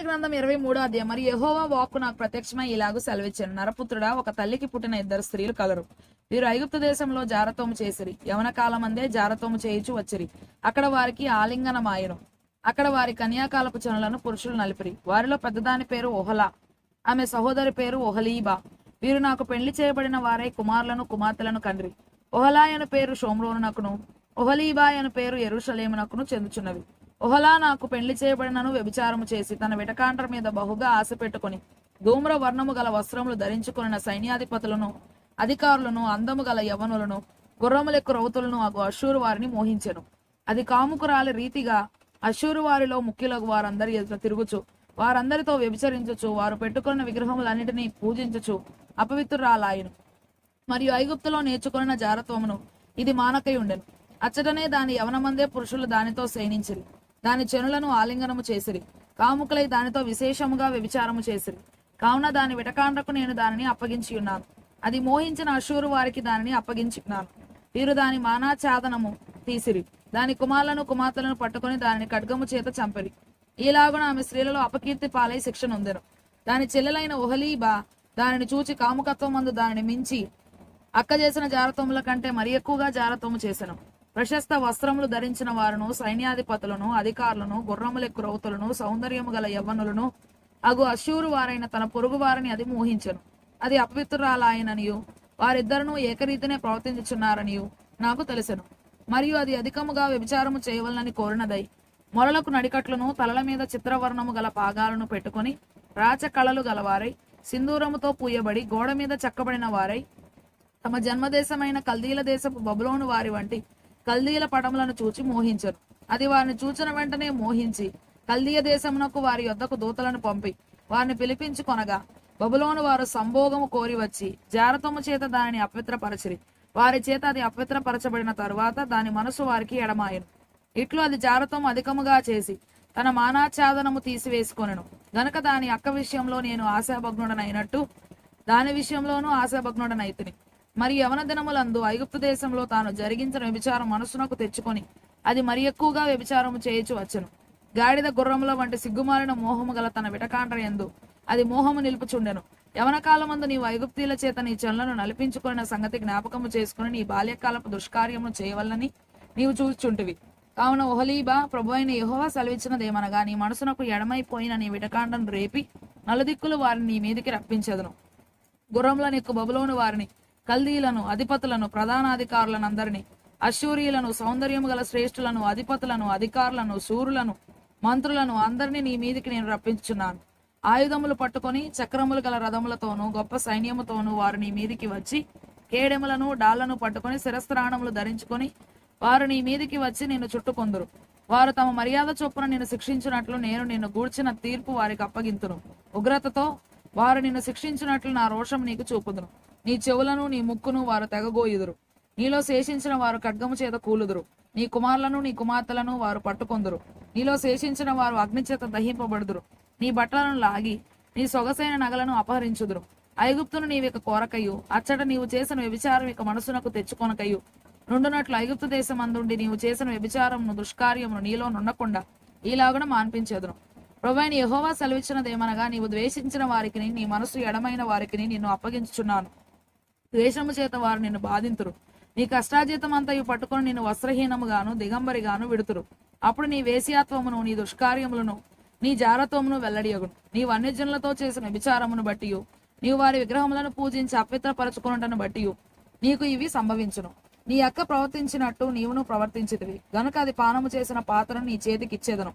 గ్రంథం 23వ అధ్యాయం. మరి యెహోవా వాక్కు నాకు ప్రత్యక్షమై ఇలాగూ సెలవిచ్చాను, నరపుత్రుడా, ఒక తల్లికి పుట్టిన 2 స్త్రీలు కలరు. వీరు ఐగుప్తు దేశంలో జారతోము చేసిరి, యవన కాలమందే జారతోము చేయుచు వచ్చిరి. అక్కడ వారికి ఆలింగనమాయెను. అక్కడ వారి కన్యాకాలపు చనులను పురుషులు నలిపిరి. వారిలో పెద్దదాని పేరు ఒహలా, ఆమె సహోదరి పేరు ఒహలీబా. వీరు నాకు పెళ్లి చేయబడిన వారై కుమారులను కుమార్తెలను కండ్రి. ఒహలా అను పేరు షోమ్రోనునకును, ఒహలీబా అను పేరు యెరూషలేమునకును చెందుచున్నవి. ఒహలా నాకు పెళ్లి చేయబడినను వ్యభిచారము చేసి తన విటకాండ్ర మీద బహుగా ఆశ పెట్టుకుని ధూమ్ర వర్ణము గల వస్త్రములు ధరించుకున్న సైన్యాధిపతులను, అధికారులను, అందము గల యవనులను, గుర్రములెక్కు రౌతులను అగు అశ్షూరు వారిని మోహించెను. అది కాముకురాలి రీతిగా అశ్షూరు వారిలో ముఖ్యులకు వారందరి ఎదుట తిరుగుచు వారందరితో వ్యభిచరించుచు వారు పెట్టుకున్న విగ్రహములన్నిటినీ పూజించుచు అపవిత్రురాలాయెను. మరియు ఐగుప్తులో నేర్చుకున్న జారత్వమును ఇది మానకై ఉండెను. అచ్చటనే దాని యవనమందే పురుషులు దానితో శయనించిరి, దాని చెనులను ఆలింగనము చేసిరి, కాముకులై దానితో విశేషముగా వ్యభిచారము చేసిరి. కావున దాని విటకాండ్రకు నేను దానిని అప్పగించి ఉన్నాను. అది మోహించిన అశ్షూరు వారికి దానిని అప్పగించి ఉన్నాను. వీరు దాని మానాఛాదనము తీసిరి, దాని కుమారులను కుమార్తెలను పట్టుకుని దానిని ఖడ్గము చేత చంపిరి. ఈలాగున ఆమె స్త్రీలలో అపకీర్తి పాలై శిక్ష నొందెను. దాని చెల్లెలైన ఒహలీబా దానిని చూచి కాముకత్వం మందు దానిని మించి అక్క చేసిన జారత్వముల కంటే మరి ఎక్కువగా జారత్వము చేసెను. ప్రశస్త వస్త్రములు ధరించిన వారును, సైన్యాధిపతులను, అధికారులను, గుర్రములెక్కు రౌతులను, సౌందర్యము గల యవ్వనులను అగు అశ్షూరు వారైన తన పొరుగు వారిని అది మోహించెను. అది అపవిత్రురాలాయననియు వారిద్దరును ఏకరీతినే ప్రవర్తించుచున్నారనియు నాకు తెలిసెను. మరియు అది అధికముగా వ్యభిచారము చేయవలనని కోరినదై మొరలకు నడికట్లను, తలల మీద చిత్రవర్ణము గల పాగాలను పెట్టుకుని రాచ కళలు గలవారై సింధూరముతో పూయబడి గోడ మీద చెక్కబడిన వారై తమ జన్మదేశమైన కల్దీల దేశపు బబులోను వారి వంటి కల్దీల పటములను చూచి మోహించరు. అది వారిని చూచిన వెంటనే మోహించి కల్దీయ దేశమునకు వారి యొద్దకు దూతలను పంపి వారిని పిలిపించుకొనగా బబులోను వారు సంభోగము కోరి వచ్చి జారతము చేత దానిని అపవిత్రపరచిరి. వారి చేత అది అపవిత్రపరచబడిన తరువాత దాని మనసు వారికి ఎడమాయెను. ఇట్లు అది జారతము అధికముగా చేసి తన మానాఛాదనము తీసివేసుకొనెను. గనుక దాని అక్క విషయంలో నేను ఆశాభగ్నుడనైనట్టు దాని విషయంలోనూ ఆశాభగ్నుడనైతిని. మరి యవన దినములందు ఐగుప్తు దేశంలో తాను జరిగించిన వ్యభిచారం మనసునకు తెచ్చుకొని అది మరి ఎక్కువగా వ్యభిచారము చేయుచు వచ్చెను. గాడిద గుర్రముల వంటి సిగ్గుమాలిన మోహము గల తన విటకాండ్ర యందు అది మోహము నిలుపుచుండెను. యవన కాలమందు నీవు ఐగుప్తీల చేత నీ చెన్లను నలిపించుకున్న సంగతి జ్ఞాపకము చేసుకుని నీ బాల్యకాలపు దుష్కార్యమును చేయవలనని నీవు చూచుచుంటివి. కావున ఒహలీబా, ప్రభువైన యెహోవా సెలవిచ్చినదేమనగా, నీ మనసునకు ఎడమైపోయిన నీ విటకాండను రేపి నలుదిక్కులు వారిని నీ మీదికి రప్పించెదను. గుర్రములను ఎక్కు బబులోను వారిని, కల్దీలను, అధిపతులను, ప్రధానాధికారులను అందరినీ, అశ్షూరీయులను, సౌందర్యము గల శ్రేష్ఠులను, అధిపతులను, అధికారులను, శూరులను, మంత్రులను అందరినీ నీ మీదికి నేను రప్పించుచున్నాను. ఆయుధములు పట్టుకొని చక్రములు గల రథములతోనూ గొప్ప సైన్యముతోనూ వారు నీ మీదికి వచ్చి కేడెములను డాళ్లను పట్టుకొని శిరస్త్రాణములు ధరించుకొని వారు నీ మీదికి వచ్చి నిన్ను చుట్టుకొందురు. వారు తమ మర్యాద చొప్పున నిన్ను శిక్షించినట్లు నేను నిన్ను గూర్చిన తీర్పు వారికి అప్పగింతును. ఉగ్రతతో వారు నిన్ను శిక్షించినట్లు నా రోషం నీకు చూపుదును. నీ చెవులను నీ ముక్కును వారు తెగగోయుదురు. నీలో శేషించిన వారు ఖడ్గము చేత కూలుదురు. నీ కుమారులను నీ కుమార్తెలను వారు పట్టుకొందురు. నీలో శేషించిన వారు అగ్ని చేత దహింపబడుదురు. నీ బట్టలను లాగి నీ సొగసైన నగలను అపహరించుదురు. ఐగుప్తును నీవిక కోరకయు అచ్చట నీవు చేసిన వ్యభిచారం ఇక మనసునకు తెచ్చుకొనకయు నుండునట్లు ఐగుప్తు దేశం అందుండి నీవు చేసిన వ్యభిచారమును దుష్కార్యమును నీలో నుండకుండా ఈలాగున మాన్పించేదును. ప్రభువైన యెహోవా సెలవిచ్చినదేమనగా, నీవు ద్వేషించిన వారికి నీ మనసు ఎడమైన వారికి నిన్ను అప్పగించుచున్నాను. ద్వేషము చేత వారు నిన్ను బాధింతురు. నీ కష్టాజీతం అంతయు పట్టుకొని నిన్ను వస్త్రహీనముగాను దిగంబరిగాను విడుతురు. అప్పుడు నీ వేశ్యాత్వమును, నీ దుష్కార్యములను, నీ జారత్వమును వెల్లడియగును. నీవు అన్యజనులతో చేసిన విచారమును బట్టి నీవు వారి విగ్రహములను పూజించి అపవిత్రపరచుకొనుటను బట్టి నీకు ఇవి సంభవించును. నీ అక్క ప్రవర్తించినట్టు నీవును ప్రవర్తించితివి గనుక అది పానము చేసిన పాత్రను నీ చేతికి ఇచ్చేదను.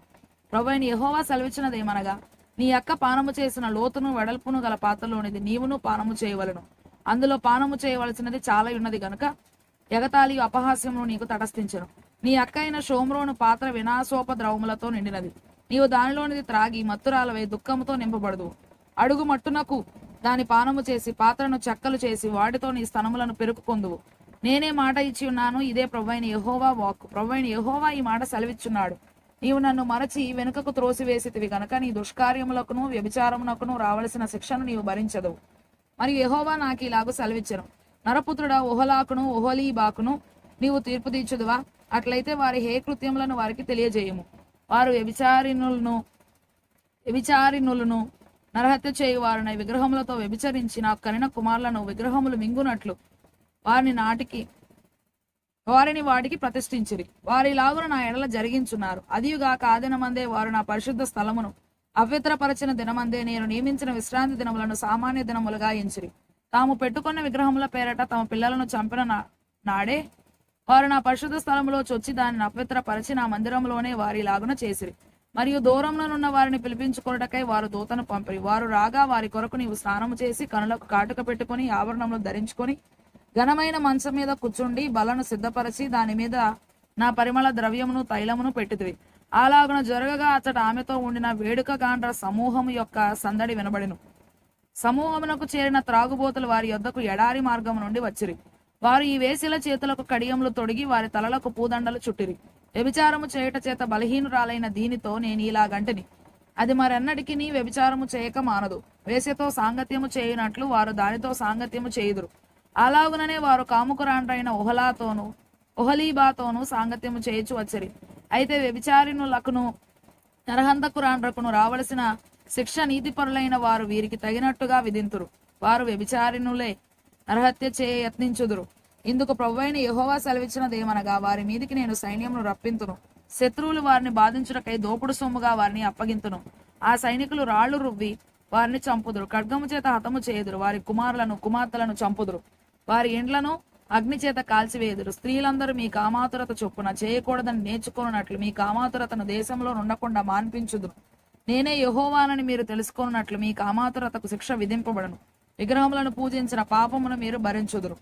ప్రభువైన యెహోవా సెలవిచ్చినదేమనగా, నీ అక్క పానము చేసిన లోతును వెడల్పును గల పాత్రలోనిది నీవును పానము చేయవలను. అందులో పానము చేయవలసినది చాలా ఉన్నది గనుక ఎగతాళి అపహాస్యమును నీకు తటస్థించను. నీ అక్క అయిన షోమ్రోను పాత్ర వినాశోపద్రవములతో నిండినది. నీవు దానిలోనిది త్రాగి మత్తురాలవై దుఃఖముతో నింపబడదు. అడుగు మట్టునకు దాని పానము చేసి పాత్రను చెక్కలు చేసి వాటితో నీ స్తనములను పెరుపుకొందువు. నేనే మాట ఇచ్చి ఉన్నాను, ఇదే ప్రభువైన యెహోవా వాక్కు. ప్రభువైన యెహోవా ఈ మాట సెలవిచ్చున్నాడు. నీవు నన్ను మరచి వెనుకకు త్రోసివేసితివి గనక నీ దుష్కార్యములకును వ్యభిచారమునకును రావలసిన శిక్షను నీవు భరించదవు. మరియు యెహోవా నాకు ఇలాగూ సెలవిచ్చెను, నరపుత్రుడా, ఒహలాకును ఒహలీబాకును నీవు తీర్పు తీర్చుదువా? అట్లయితే వారి హే కృత్యములను వారికి తెలియజేయము. వారు వ్యభిచారిణులను వ్యభిచారిణులను నరహత్య చేయువారునై విగ్రహములతో వ్యభిచరించి నాకు కనిన కుమారులను విగ్రహములు మింగునట్లు వారిని వాటికి ప్రతిష్ఠించిరి. వారిలాగున నా ఎడల జరిగించున్నారు. అదియుగాక ఆ దినమందే వారు నా పరిశుద్ధ స్థలమును అపవిత్రపరచిన దినమందే నేను నియమించిన విశ్రాంతి దినములను సామాన్య దినములుగా ఎంచిరి. తాము పెట్టుకున్న విగ్రహముల పేరట తమ పిల్లలను చంపిన నాడే వారు నా పరిశుద్ధ స్థలములో చొచ్చి దానిని అపవిత్రపరిచి నా మందిరంలోనే వారిలాగున చేసిరి. మరియు దూరంలోనున్న వారిని పిలిపించుకొనుటకై వారు దూతను పంపిరి. వారు రాగా వారి కొరకు నీవు స్నానము చేసి కనులకు కాటుక పెట్టుకుని ఆభరణములు ధరించుకొని ఘనమైన మంచం మీద కూర్చుండి బలను సిద్ధపరచి దాని మీద నా పరిమళ ద్రవ్యమును తైలమును పెట్టితివి. అలాగున జరగగా అతడు ఆమెతో ఉండిన వేడుక గాండ్ర సమూహము యొక్క సందడి వినబడిను. సమూహమునకు చేరిన త్రాగుబోతులు వారి యొద్దకు ఎడారి మార్గము నుండి వచ్చిరి. వారు ఈ వేసిల చేతులకు కడియములు తొడిగి వారి తలలకు పూదండలు చుట్టిరి. వ్యభిచారము చేయుట చేత బలహీనురాలైన దీనితో నేను ఇలాగంటిని, అది మరెన్నటికి నీ వ్యభిచారము చేయక మానదు. వేశ్యతో సాంగత్యము చేయునట్లు వారు దానితో సాంగత్యము చేయుదురు. అలాగుననే వారు కాముకురాండ్రైన ఒహలీబాతోను సాంగత్యము చేయుచు వచ్చిరి. అయితే వ్యభిచారిణులకును నరహంతకురాండ్రకును రావలసిన శిక్ష నీతిపరులైన వారు వీరికి తగినట్టుగా విధింతురు. వారు వ్యభిచారిణులే నరహత్య చేయ యత్నించుదురు. ఇందుకు ప్రభువైన యెహోవా సెలవిచ్చినదేమనగా, వారి మీదికి నేను సైన్యమును రప్పింతును. శత్రువులు వారిని బాధించుటకై దోపుడు సొమ్ముగా వారిని అప్పగింతును. ఆ సైనికులు రాళ్లు రువ్వి వారిని చంపుదురు. ఖడ్గము చేత హతము చేయుదురు. వారి కుమారులను కుమార్తెలను చంపుదురు. వారి ఇండ్లను అగ్ని చేత కాల్చివేయుదురు. స్త్రీలందరూ మీ కామాతురత చొప్పున చేయకూడదని నేర్చుకున్నట్లు మీ కామాతురతను దేశంలో నుండకుండా మాన్పించుదురు. నేనే యెహోవానని మీరు తెలుసుకున్నట్లు మీ కామాతురతకు శిక్ష విధింపబడను. విగ్రహములను పూజించిన పాపమును మీరు భరించుదురు.